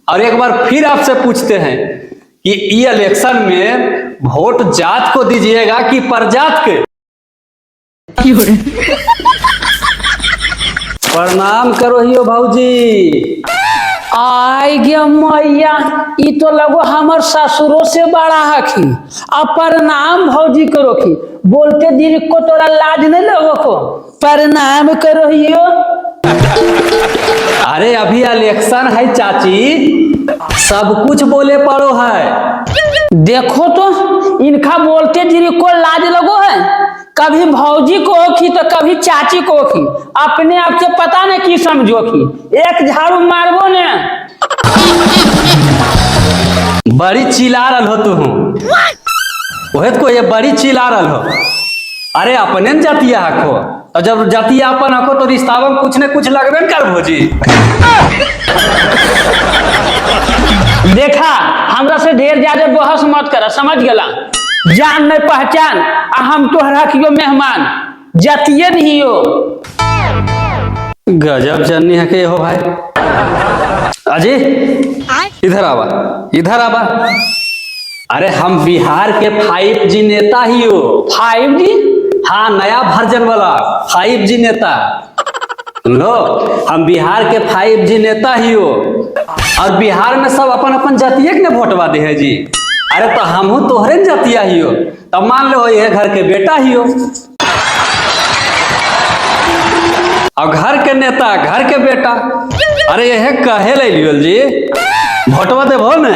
और एक बार फिर आपसे पूछते हैं कि ये इलेक्शन में वोट जात को दीजिएगा कि परजात के। प्रणाम करो हियो भाऊजी। आई गे मैया, ई तो लगो हमर ससुरो से बड़ा हखी। अब प्रणाम भौजी करो की बोलते दिन को तोरा लाज नहीं लगो को प्रणाम करो हियो। अरे अभी इलेक्शन है चाची, सब कुछ बोले पड़ो है। देखो तो इनका बोलते दिन को लाज लगो है। कभी भौजी को की तो कभी चाची को की, अपने आप से पता नहीं की समझो की एक झाड़ू मारबो ने। बड़ी चिल्ला रहा हो तुम, वही तो ये बड़ी चिल्ला रहा हो। अरे अपने न जातिया हको, और जब जातिया अपन हको तो रिश्तावा में कुछ न कुछ लगबे न कर भौजी। देखा हमरा से ढेर ज्यादा बहस मत करा, समझ गला। जान नहीं पहचान आ हम तोहरा कियो मेहमान जतिये नहीं हो। गजब जन्नी है के हो भाई। अजय इधर आवा, इधर आवा। अरे हम बिहार के 5G नेता ही हो। 5G? हाँ, नया वर्जन वाला 5G नेता। लो, हम बिहार के 5G नेता ही हो। और बिहार में सब अपन अपन जातिये के ने वोटवा दे है जी। अरे तो हमहू तोहरे न जातिया ही हो, तब मान लो ये घर के बेटा ही हो। और घर के नेता, घर के बेटा। अरे यह कहे ले लियो जी, वोटवा देबो ने।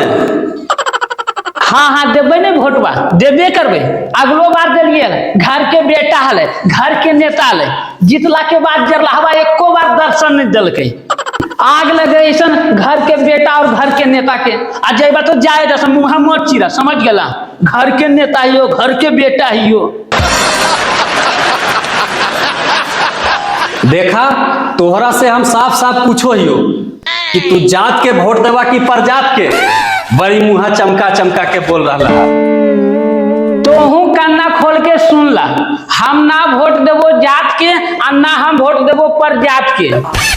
हाँ हाँ देवे ने वोटवा, देवे करबे। अगलो बार दिलिए घर के बेटा हले, घर के नेता हले, जीतला के बाद जरलाहवा एको बार दर्शन नहीं दिलके। आग लगे ऐसा घर के बेटा और घर के नेता के। आ जेबा तो जाए दस मुँह मत चीरा, समझ गला। घर के नेता ही हो, घर के बेटा ही हो। देखा, तोहरा से हम साफ साफ पूछो ही हो कि तू जात के वोट देवा कि परजात के। बड़ी मुँह चमका चमका के बोल रहा है। तो हूँ कन्ना खोल के सुन ला, हम ना वोट देवो जात के और ना हम वोट देवो परजात के।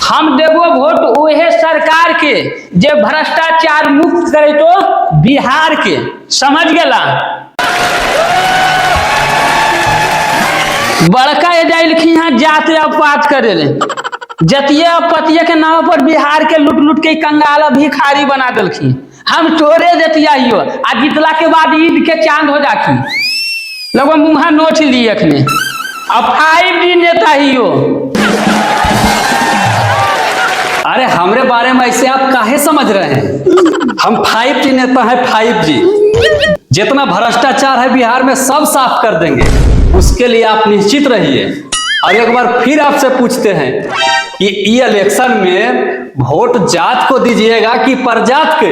हम देवो वोट उहे सरकार के जे भ्रष्टाचार मुक्त करे तो बिहार के, समझ गला। बड़का ये जाइल की यहाँ जात अपवाद करे ले, जतिये पतिये के नाम पर बिहार के लूट लूट के कंगाल भिखारी बना दिलखी। हम चोरे जतिया हियो, आ जीतला के बाद ईद के चांद हो जाखी। लगो मुँह नोच ली अखने। अब 5G नेता हियो। अरे हमरे बारे में ऐसे आप काहे समझ रहे हैं? हम 5G नेता है, 5G। जितना भ्रष्टाचार है बिहार में सब साफ कर देंगे, उसके लिए आप निश्चित रहिए। और एक बार फिर आपसे पूछते हैं कि ये इलेक्शन में वोट जात को दीजिएगा कि परजात के।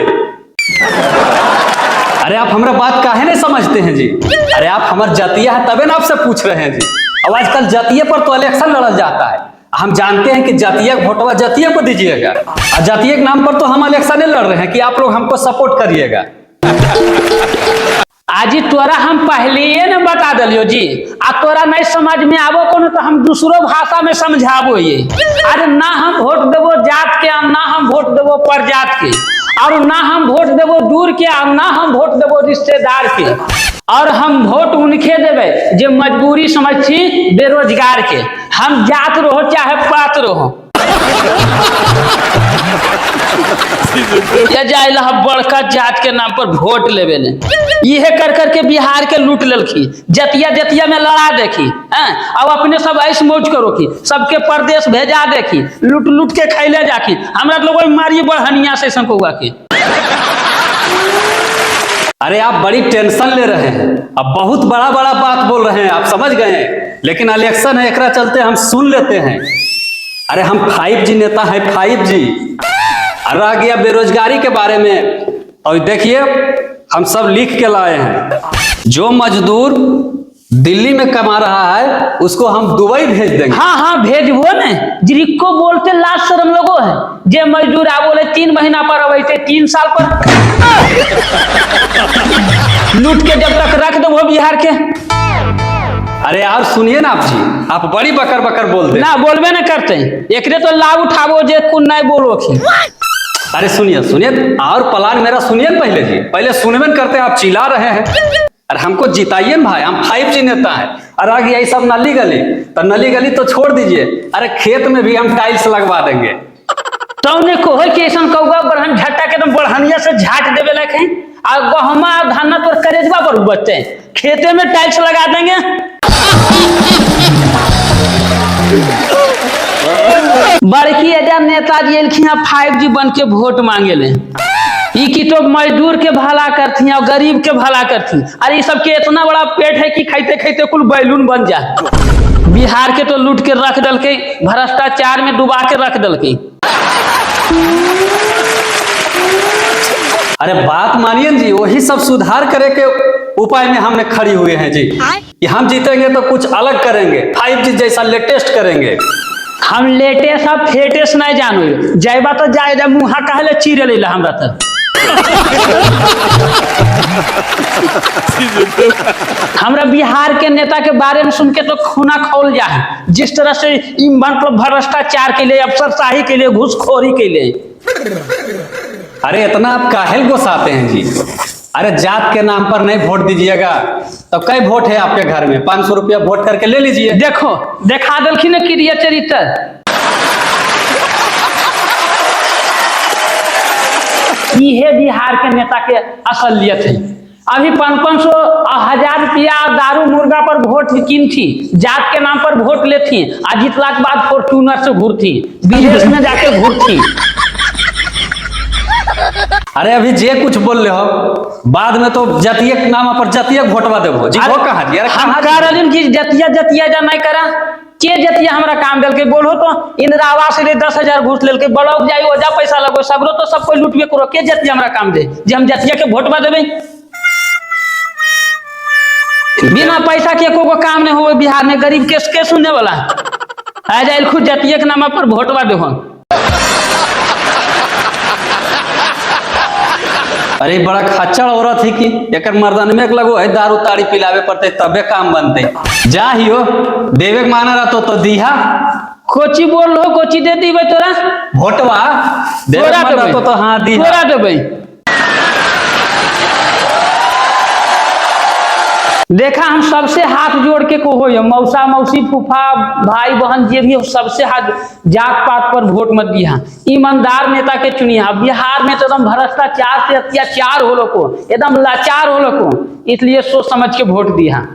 अरे आप हमारा बात काहे नहीं समझते हैं जी? अरे आप हमारे जातिया है तबे ना आपसे पूछ रहे हैं जी। अब आजकल जातिये पर तो इलेक्शन लड़ा जाता है। हम जानते हैं कि जातीय वोटवा जातीय को दीजिएगा, और जातीय के नाम पर तो हम इलेक्शन लड़ रहे हैं कि आप लोग हमको सपोर्ट करिएगा। आज तोरा हम पहले न बता दिलियो जी, आ तोरा नहीं समझ में आवो को तो हम दूसरो भाषा में समझाबो ये। अरे ना हम वोट देवो जात के, ना हम वोट देवो परजात के, और ना हम वोट देवो दूर के, और ना हम वोट देवो रिश्तेदार के। और हम वोट उनके देवे जे मजबूरी समझी बेरोजगार के। हम जात रहो चाहे पात रहो। जाइला बड़का जात के नाम पर वोट लेवे ने, यह कर करके बिहार के लूट ललखी। जतिया जतिया में लड़ा देखी, अब अपने सब ऐश मौज करो की, सबके परदेश भेजा देखी, लूट लूट के खैले जाकी। हमरा लोग मारिए बढ़निया से संकुआ के। अरे आप बड़ी टेंशन ले रहे हैं, अब बहुत बड़ा बड़ा बात बोल रहे हैं, आप समझ गए हैं। लेकिन इलेक्शन है, एकरा चलते हम सुन लेते हैं। अरे हम 5G नेता है, 5G। रह गया बेरोजगारी के बारे में, और देखिए हम सब लिख के लाए हैं। जो मजदूर दिल्ली में कमा रहा है उसको हम दुबई भेज देंगे। हाँ हाँ भेजबो ने। जिनको बोलते लास्ट शर्म लोगो है, जे मजदूर आ बोले 3 महीना पर अवैसे 3 साल पर लूट के जब तक रख दो बिहार के। अरे यार सुनिए ना आप जी, आप बड़ी बकर बकर बोलते ना बोलबे ना करते, एकरे तो लाभ उठाबो जे कुन नहीं बोलो की। अरे सुनिए सुनिए, और प्लान मेरा सुनिए पहले जी, पहले सुनबे न करते, आप चिल्ला रहे हैं। अरे हमको जिताइए ना भाई, हम 5G नेता है। और आगे यही सब नली गली, तो नली गली तो छोड़ दीजिए, अरे खेत में भी हम टाइल्स लगवा देंगे। तो ने कोहे के ऐसा कौगा बढ़न झट्टा के एकदम बढ़निया से झाट देवे लखे आ गहमा धान तोर करेजवा पर बचते खेते में टाइल्स लगा देंगे। बड़की एजा नेताजी एलखिन 5G बन के वोट मांगे ले, ई की तो मजदूर के भला करथी और गरीब के भला करथी। अरे ई सबके इतना बड़ा पेट है कि खाइते खाइते कुल बैलून बन जाए। बिहार के तो लूट के रख दल के, भ्रष्टाचार में डुबा के रख दल के। अरे बात मानिए जी, वही सब सुधार करे के उपाय में हमने खड़ी हुए हैं जी कि हम जीतेंगे तो कुछ अलग करेंगे, 5G जैसा लेटेस्ट करेंगे। हम लेटेस्ट अब फेटेस्ट नहीं जानो, जैबा तो जाए मुहा कहले चीरे ले हमरा तक। हमरा बिहार के नेता के बारे में सुन के तो खूना खौल जाए, जिस तरह से मतलब भ्रष्टाचार के लिए, अफसरशाही के लिए, घूसखोरी के लिए। अरे इतना आप काहे गुस्साते हैं जी? अरे जात के नाम पर नहीं वोट दीजिएगा, तो कई वोट है आपके घर में, 500 रुपया वोट करके ले लीजिए। देखो देखा दलखिन क्रिया चरित्र, ये बिहार के नेता के असलियत है। अभी 500 1000 रुपया दारू मुर्गा पर वोट कीन थी, जात के नाम पर वोट लेती, आ जीतला के बाद फॉर्च्यूनर से घूरती, विदेश में जाके घूरती। अरे अभी जे कुछ बोल रहे हो, बाद में तो जतिया के नाम पर जतिया वोटवा देबो जी। वो कहा जी? अरे हम कह रहे कि जतिया जतिया जा नहीं करा के जतिया हमरा काम देल के बोलो तो इंदिरा आवास ले 10,000 घूस लेल के ब्लॉक जाई, ओजा पैसा लगो, सबरो तो सब कोई लूटबे करो, के जतिया हमरा काम दे जे हम जतिया के वोटवा देबे? बिना पैसा के एको काम नहीं हो बिहार में, गरीब के सुनने वाला आ जाए खुद जतिया के नाम पर वोटवा देहो। अरे बड़ा खच्चड़ औरत है कि एक मर्दान में लगो है, दारू ताड़ी पिलावे पड़ते तबे काम बनते। जा ही हो देवे माना रहा तो दीहा कोची बोल लो, कोची दे दी भाई तोरा वोटवा देवे तो हाँ दीहा देवे। देखा हम सबसे हाथ जोड़ के को हो, मौसा मौसी फूफा भाई बहन जे भी हो, सबसे हाथ, जात पात पर वोट मत दिया, ईमानदार नेता के चुनिया। बिहार में तो एकदम भ्रष्टाचार से अत्याचार हो लो को, एकदम लाचार हो लो को, इसलिए सोच समझ के वोट दिया।